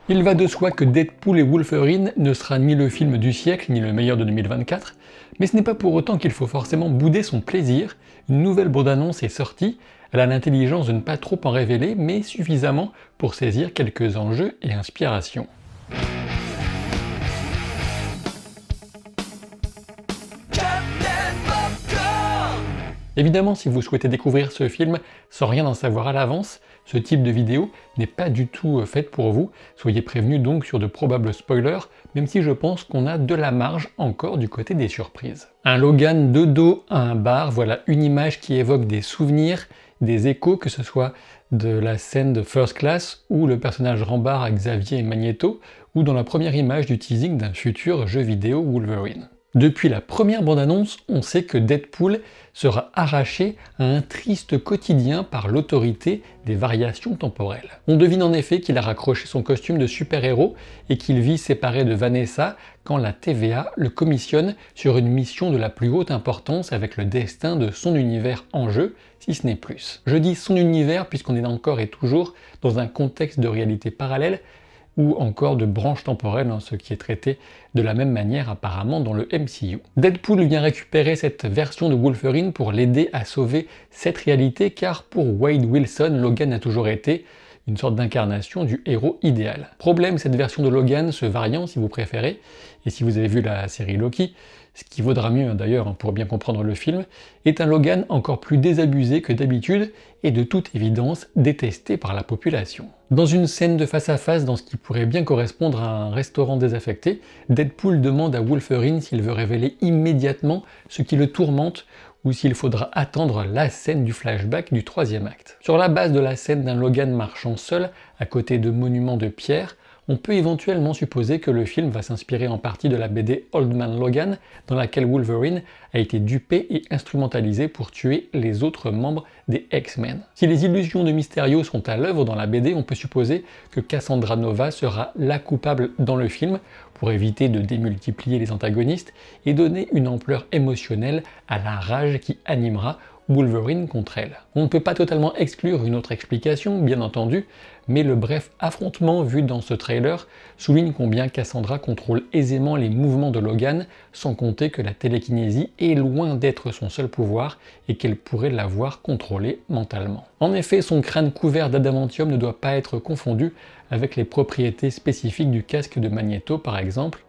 Il va de soi que Deadpool et Wolverine ne sera ni le film du siècle, ni le meilleur de 2024, mais ce n'est pas pour autant qu'il faut forcément bouder son plaisir. Une nouvelle bande-annonce est sortie, elle a l'intelligence de ne pas trop en révéler, mais suffisamment pour saisir quelques enjeux et inspirations. Évidemment, si vous souhaitez découvrir ce film sans rien en savoir à l'avance, ce type de vidéo n'est pas du tout faite pour vous. Soyez prévenus donc sur de probables spoilers, même si je pense qu'on a de la marge encore du côté des surprises. Un Logan de dos à un bar, voilà une image qui évoque des souvenirs, des échos, que ce soit de la scène de First Class où le personnage Rambart à Xavier et Magneto, ou dans la première image du teasing d'un futur jeu vidéo Wolverine. Depuis la première bande-annonce, on sait que Deadpool sera arraché à un triste quotidien par l'autorité des variations temporelles. On devine en effet qu'il a raccroché son costume de super-héros et qu'il vit séparé de Vanessa quand la TVA le commissionne sur une mission de la plus haute importance avec le destin de son univers en jeu, si ce n'est plus. Je dis son univers puisqu'on est encore et toujours dans un contexte de réalité parallèle ou encore de branches temporelles, ce qui est traité de la même manière apparemment dans le MCU. Deadpool vient récupérer cette version de Wolverine pour l'aider à sauver cette réalité, car pour Wade Wilson, Logan a toujours été une sorte d'incarnation du héros idéal. Problème, cette version de Logan, ce variant si vous préférez, et si vous avez vu la série Loki, ce qui vaudra mieux d'ailleurs pour bien comprendre le film, est un Logan encore plus désabusé que d'habitude et de toute évidence détesté par la population. Dans une scène de face-à-face dans ce qui pourrait bien correspondre à un restaurant désaffecté, Deadpool demande à Wolverine s'il veut révéler immédiatement ce qui le tourmente ou s'il faudra attendre la scène du flashback du troisième acte. Sur la base de la scène d'un Logan marchant seul à côté de monuments de pierre, on peut éventuellement supposer que le film va s'inspirer en partie de la BD Old Man Logan, dans laquelle Wolverine a été dupé et instrumentalisé pour tuer les autres membres des X-Men. Si les illusions de Mysterio sont à l'œuvre dans la BD, on peut supposer que Cassandra Nova sera la coupable dans le film, pour éviter de démultiplier les antagonistes et donner une ampleur émotionnelle à la rage qui animera Wolverine contre elle. On ne peut pas totalement exclure une autre explication, bien entendu, mais le bref affrontement vu dans ce trailer souligne combien Cassandra contrôle aisément les mouvements de Logan, sans compter que la télékinésie est loin d'être son seul pouvoir et qu'elle pourrait l'avoir contrôlé mentalement. En effet, son crâne couvert d'adamantium ne doit pas être confondu avec les propriétés spécifiques du casque de Magneto par exemple,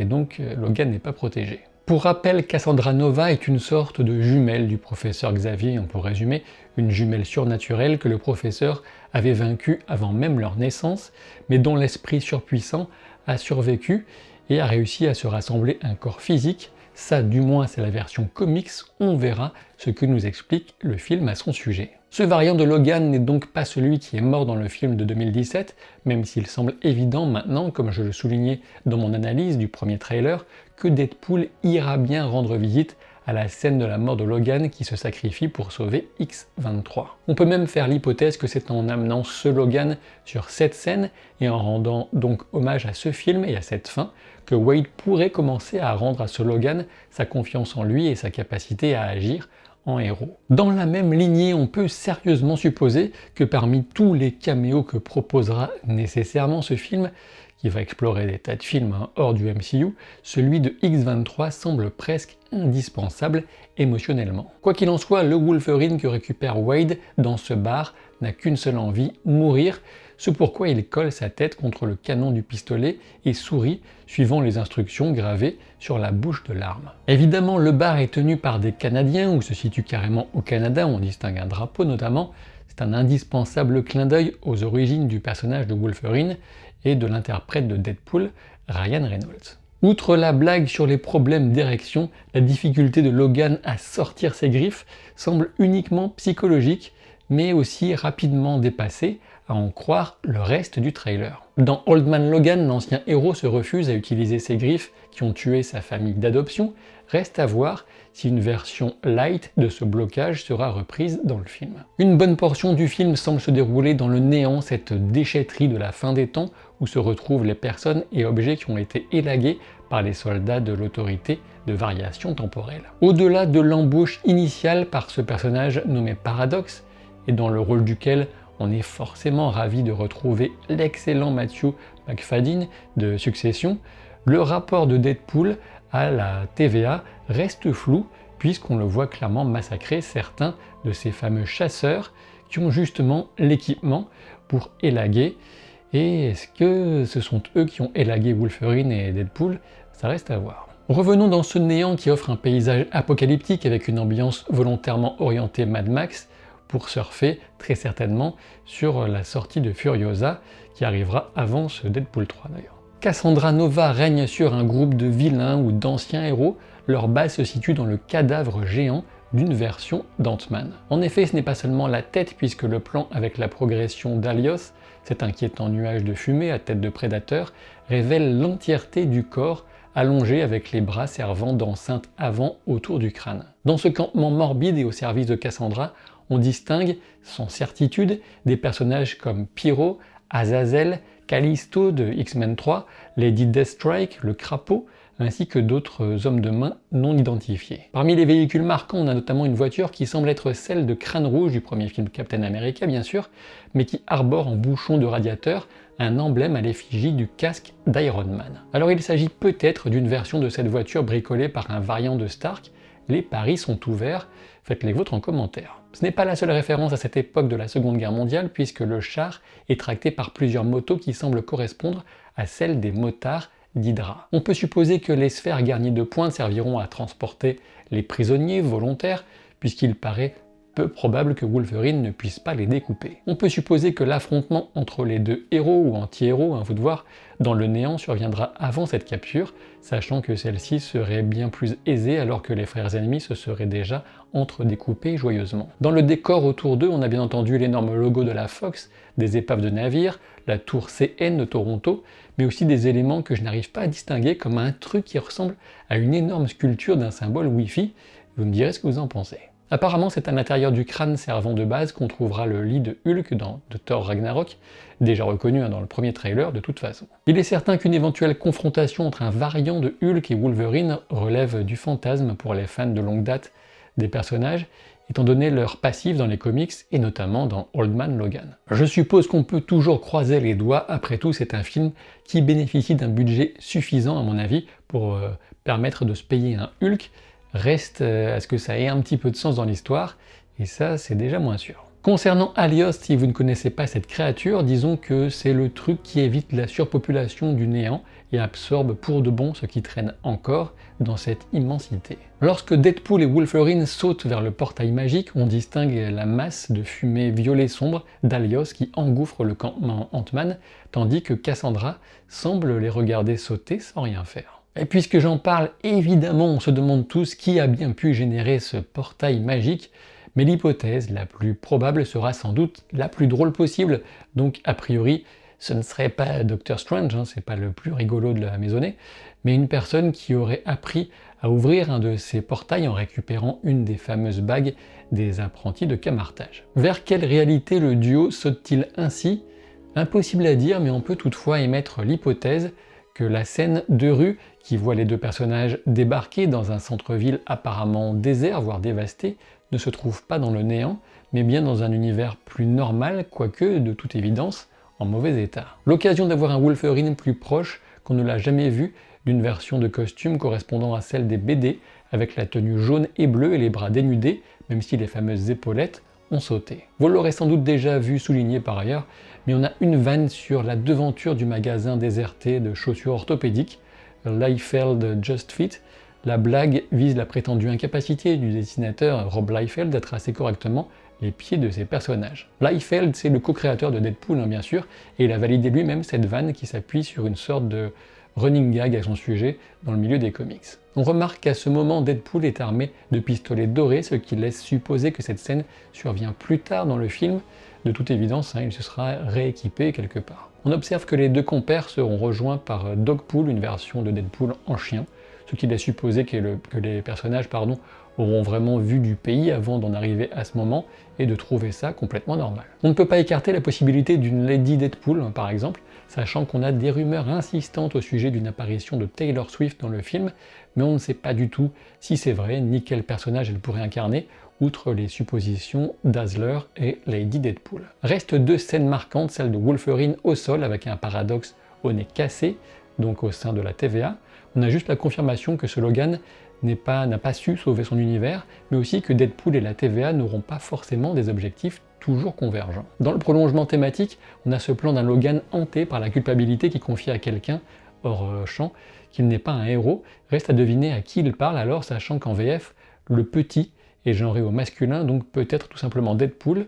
et donc Logan n'est pas protégé. Pour rappel, Cassandra Nova est une sorte de jumelle du professeur Xavier, on peut résumer, une jumelle surnaturelle que le professeur avait vaincue avant même leur naissance, mais dont l'esprit surpuissant a survécu et a réussi à se rassembler un corps physique. Ça, du moins, c'est la version comics, on verra ce que nous explique le film à son sujet. Ce variant de Logan n'est donc pas celui qui est mort dans le film de 2017, même s'il semble évident maintenant, comme je le soulignais dans mon analyse du premier trailer, que Deadpool ira bien rendre visite à la scène de la mort de Logan qui se sacrifie pour sauver X-23. On peut même faire l'hypothèse que c'est en amenant ce Logan sur cette scène et en rendant donc hommage à ce film et à cette fin que Wade pourrait commencer à rendre à ce Logan sa confiance en lui et sa capacité à agir en héros. Dans la même lignée, on peut sérieusement supposer que parmi tous les caméos que proposera nécessairement ce film, qui va explorer des tas de films hors du MCU, celui de X-23 semble presque indispensable émotionnellement. Quoi qu'il en soit, le Wolverine que récupère Wade dans ce bar n'a qu'une seule envie, mourir, ce pourquoi il colle sa tête contre le canon du pistolet et sourit, suivant les instructions gravées sur la bouche de l'arme. Évidemment, le bar est tenu par des Canadiens, ou se situe carrément au Canada, on distingue un drapeau notamment. C'est un indispensable clin d'œil aux origines du personnage de Wolverine et de l'interprète de Deadpool, Ryan Reynolds. Outre la blague sur les problèmes d'érection, la difficulté de Logan à sortir ses griffes semble uniquement psychologique, mais aussi rapidement dépassée, à en croire le reste du trailer. Dans Old Man Logan, l'ancien héros se refuse à utiliser ses griffes qui ont tué sa famille d'adoption. Reste à voir si une version light de ce blocage sera reprise dans le film. Une bonne portion du film semble se dérouler dans le néant, cette déchetterie de la fin des temps où se retrouvent les personnes et objets qui ont été élagués par les soldats de l'autorité de variation temporelle. Au-delà de l'embauche initiale par ce personnage nommé Paradox, et dans le rôle duquel on est forcément ravi de retrouver l'excellent Matthew Macfadyen de Succession, le rapport de Deadpool à la TVA reste flou puisqu'on le voit clairement massacrer certains de ces fameux chasseurs qui ont justement l'équipement pour élaguer. Et est-ce que ce sont eux qui ont élagué Wolverine et Deadpool? Ça reste à voir. Revenons dans ce néant qui offre un paysage apocalyptique avec une ambiance volontairement orientée Mad Max pour surfer très certainement sur la sortie de Furiosa qui arrivera avant ce Deadpool 3 d'ailleurs. Cassandra Nova règne sur un groupe de vilains ou d'anciens héros, leur base se situe dans le cadavre géant d'une version d'Ant-Man. En effet, ce n'est pas seulement la tête puisque le plan avec la progression d'Alios, cet inquiétant nuage de fumée à tête de prédateur, révèle l'entièreté du corps allongé avec les bras servant d'enceinte avant autour du crâne. Dans ce campement morbide et au service de Cassandra, on distingue, sans certitude, des personnages comme Pyro, Azazel, Callisto de X-Men 3, Lady Deathstrike, le Crapaud, ainsi que d'autres hommes de main non identifiés. Parmi les véhicules marquants, on a notamment une voiture qui semble être celle de Crâne Rouge du premier film Captain America bien sûr, mais qui arbore en bouchon de radiateur un emblème à l'effigie du casque d'Iron Man. Alors il s'agit peut-être d'une version de cette voiture bricolée par un variant de Stark, les paris sont ouverts, faites les vôtres en commentaire. Ce n'est pas la seule référence à cette époque de la Seconde Guerre mondiale puisque le char est tracté par plusieurs motos qui semblent correspondre à celles des motards d'Hydra. On peut supposer que les sphères garnies de pointes serviront à transporter les prisonniers volontaires puisqu'il paraît peu probable que Wolverine ne puisse pas les découper. On peut supposer que l'affrontement entre les deux héros ou anti-héros, vous de voir, dans le néant surviendra avant cette capture, sachant que celle-ci serait bien plus aisée alors que les frères ennemis se seraient déjà entre-découpés joyeusement. Dans le décor autour d'eux, on a bien entendu l'énorme logo de la Fox, des épaves de navires, la tour CN de Toronto, mais aussi des éléments que je n'arrive pas à distinguer comme un truc qui ressemble à une énorme sculpture d'un symbole Wi-Fi. Vous me direz ce que vous en pensez. Apparemment, c'est à l'intérieur du crâne servant de base qu'on trouvera le lit de Hulk de Thor Ragnarok, déjà reconnu dans le premier trailer de toute façon. Il est certain qu'une éventuelle confrontation entre un variant de Hulk et Wolverine relève du fantasme pour les fans de longue date des personnages, étant donné leur passif dans les comics et notamment dans Old Man Logan. Je suppose qu'on peut toujours croiser les doigts, après tout c'est un film qui bénéficie d'un budget suffisant à mon avis pour permettre de se payer un Hulk. Reste à ce que ça ait un petit peu de sens dans l'histoire, et ça c'est déjà moins sûr. Concernant Alios, si vous ne connaissez pas cette créature, disons que c'est le truc qui évite la surpopulation du néant et absorbe pour de bon ce qui traîne encore dans cette immensité. Lorsque Deadpool et Wolverine sautent vers le portail magique, on distingue la masse de fumée violet sombre d'Alios qui engouffre le campement Ant-Man, tandis que Cassandra semble les regarder sauter sans rien faire. Et puisque j'en parle, évidemment, on se demande tous qui a bien pu générer ce portail magique, mais l'hypothèse la plus probable sera sans doute la plus drôle possible, donc a priori, ce ne serait pas Doctor Strange, c'est pas le plus rigolo de la maisonnée, mais une personne qui aurait appris à ouvrir un de ces portails en récupérant une des fameuses bagues des apprentis de Camartage. Vers quelle réalité le duo saute-t-il ainsi? Impossible à dire, mais on peut toutefois émettre l'hypothèse que la scène de rue qui voit les deux personnages débarquer dans un centre-ville apparemment désert, voire dévasté, ne se trouve pas dans le néant, mais bien dans un univers plus normal, quoique, de toute évidence, en mauvais état. L'occasion d'avoir un Wolverine plus proche qu'on ne l'a jamais vu, d'une version de costume correspondant à celle des BD, avec la tenue jaune et bleue et les bras dénudés, même si les fameuses épaulettes ont sauté. Vous l'aurez sans doute déjà vu souligné par ailleurs, mais on a une vanne sur la devanture du magasin déserté de chaussures orthopédiques, Liefeld Just Fit. La blague vise la prétendue incapacité du dessinateur Rob Liefeld à tracer correctement les pieds de ses personnages. Liefeld, c'est le co-créateur de Deadpool, bien sûr, et il a validé lui-même cette vanne qui s'appuie sur une sorte de running gag à son sujet dans le milieu des comics. On remarque qu'à ce moment, Deadpool est armé de pistolets dorés, ce qui laisse supposer que cette scène survient plus tard dans le film. De toute évidence, il se sera rééquipé quelque part. On observe que les deux compères seront rejoints par Dogpool, une version de Deadpool en chien, ce qui laisse supposer que les personnages auront vraiment vu du pays avant d'en arriver à ce moment et de trouver ça complètement normal. On ne peut pas écarter la possibilité d'une Lady Deadpool, par exemple, sachant qu'on a des rumeurs insistantes au sujet d'une apparition de Taylor Swift dans le film, mais on ne sait pas du tout si c'est vrai, ni quel personnage elle pourrait incarner. outre les suppositions Dazzler et Lady Deadpool. Restent deux scènes marquantes, celle de Wolverine au sol avec un paradoxe au nez cassé, donc au sein de la TVA. On a juste la confirmation que ce Logan n'a pas su sauver son univers, mais aussi que Deadpool et la TVA n'auront pas forcément des objectifs toujours convergents. Dans le prolongement thématique, on a ce plan d'un Logan hanté par la culpabilité qui confie à quelqu'un, hors champ, qu'il n'est pas un héros. Reste à deviner à qui il parle alors, sachant qu'en VF, le petit est genré au masculin, donc peut-être tout simplement Deadpool,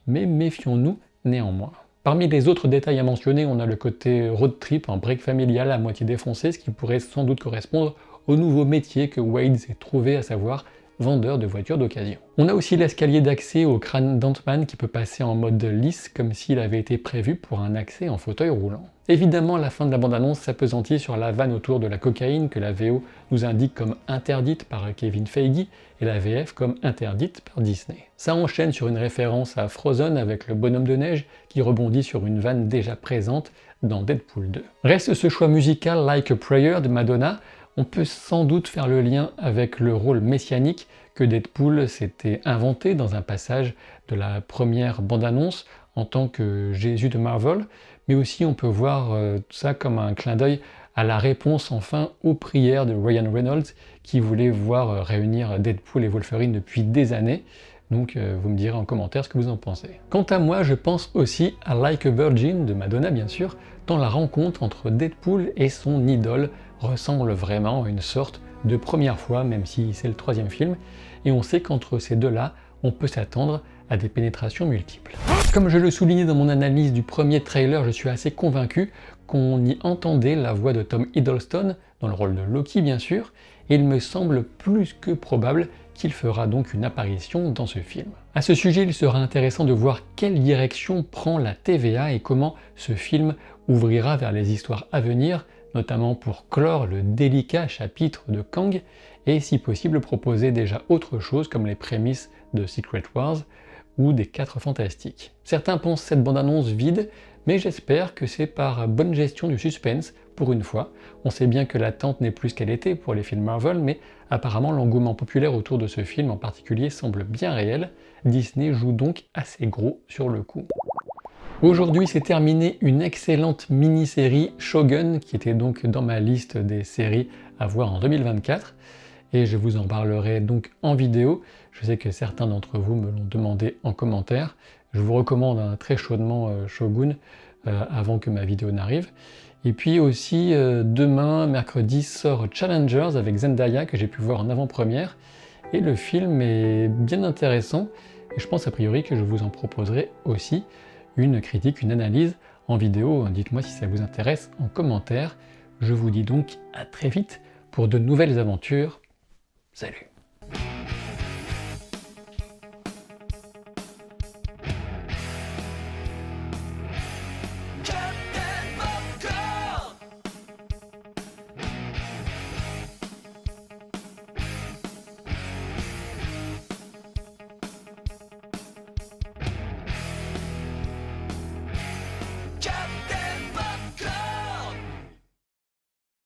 mais méfions-nous néanmoins. Parmi les autres détails à mentionner, on a le côté road trip en break familial à moitié défoncé, ce qui pourrait sans doute correspondre au nouveau métier que Wade s'est trouvé, à savoir vendeur de voitures d'occasion. On a aussi l'escalier d'accès au crâne d'Ant-Man qui peut passer en mode lisse, comme s'il avait été prévu pour un accès en fauteuil roulant. Évidemment, la fin de la bande-annonce s'appesantit sur la vanne autour de la cocaïne que la VO nous indique comme interdite par Kevin Feige et la VF comme interdite par Disney. Ça enchaîne sur une référence à Frozen avec le bonhomme de neige qui rebondit sur une vanne déjà présente dans Deadpool 2. Reste ce choix musical Like a Prayer de Madonna. On peut sans doute faire le lien avec le rôle messianique que Deadpool s'était inventé dans un passage de la première bande-annonce en tant que Jésus de Marvel, mais aussi on peut voir ça comme un clin d'œil à la réponse enfin aux prières de Ryan Reynolds qui voulait voir réunir Deadpool et Wolverine depuis des années. Donc vous me direz en commentaire ce que vous en pensez. Quant à moi, je pense aussi à Like a Virgin de Madonna bien sûr, tant la rencontre entre Deadpool et son idole ressemble vraiment à une sorte de première fois, même si c'est le troisième film, et on sait qu'entre ces deux-là, on peut s'attendre à des pénétrations multiples. Comme je le soulignais dans mon analyse du premier trailer, je suis assez convaincu qu'on y entendait la voix de Tom Hiddleston, dans le rôle de Loki bien sûr, et il me semble plus que probable qu'il fera donc une apparition dans ce film. À ce sujet, il sera intéressant de voir quelle direction prend la TVA et comment ce film ouvrira vers les histoires à venir, notamment pour clore le délicat chapitre de Kang, et si possible proposer déjà autre chose comme les prémices de Secret Wars ou des 4 Fantastiques. Certains pensent cette bande-annonce vide, mais j'espère que c'est par bonne gestion du suspense, pour une fois. On sait bien que l'attente n'est plus ce qu'elle était pour les films Marvel, mais apparemment l'engouement populaire autour de ce film en particulier semble bien réel. Disney joue donc assez gros sur le coup. Aujourd'hui s'est terminée une excellente mini-série Shogun, qui était donc dans ma liste des séries à voir en 2024, et je vous en parlerai donc en vidéo. Je sais que certains d'entre vous me l'ont demandé en commentaire. Je vous recommande très chaudement Shogun avant que ma vidéo n'arrive. Et puis aussi demain, mercredi, sort Challengers avec Zendaya que j'ai pu voir en avant-première, et le film est bien intéressant, et je pense a priori que je vous en proposerai aussi une critique, une analyse en vidéo. Dites-moi si ça vous intéresse en commentaire. Je vous dis donc à très vite pour de nouvelles aventures. Salut!